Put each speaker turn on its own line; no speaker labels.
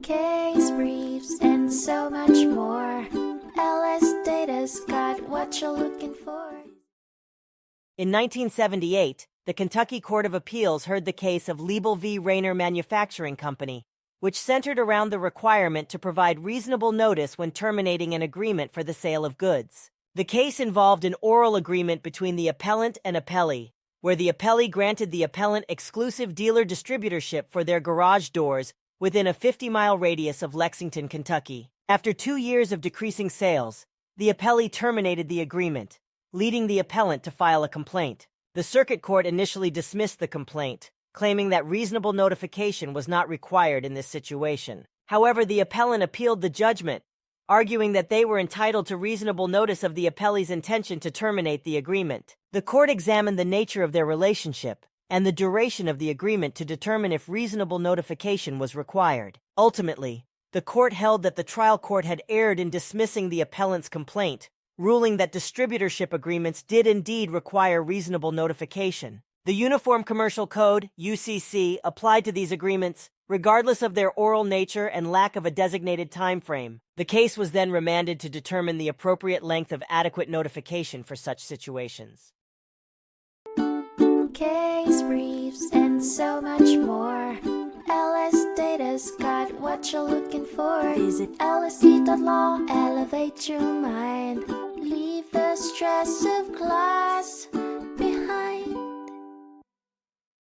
case briefs, and so much more. LSData's got what you're looking for.
In 1978, the Kentucky Court of Appeals heard the case of Leibel v. Raynor Manufacturing Company, which centered around the requirement to provide reasonable notice when terminating an agreement for the sale of goods. The case involved an oral agreement between the appellant and appellee, where the appellee granted the appellant exclusive dealer distributorship for their garage doors within a 50-mile radius of Lexington, Kentucky. After 2 years of decreasing sales, the appellee terminated the agreement, leading the appellant to file a complaint. The circuit court initially dismissed the complaint, claiming that reasonable notification was not required in this situation. However, the appellant appealed the judgment, arguing that they were entitled to reasonable notice of the appellee's intention to terminate the agreement. The court examined the nature of their relationship and the duration of the agreement to determine if reasonable notification was required. Ultimately, the court held that the trial court had erred in dismissing the appellant's complaint, ruling that distributorship agreements did indeed require reasonable notification. The Uniform Commercial Code, UCC, applied to these agreements, regardless of their oral nature and lack of a designated time frame. The case was then remanded to determine the appropriate length of adequate notification for such situations.
Case briefs, and so much more. LSData's got what you're looking for. Visit lsd.law, elevate your mind. Leave the stress of class.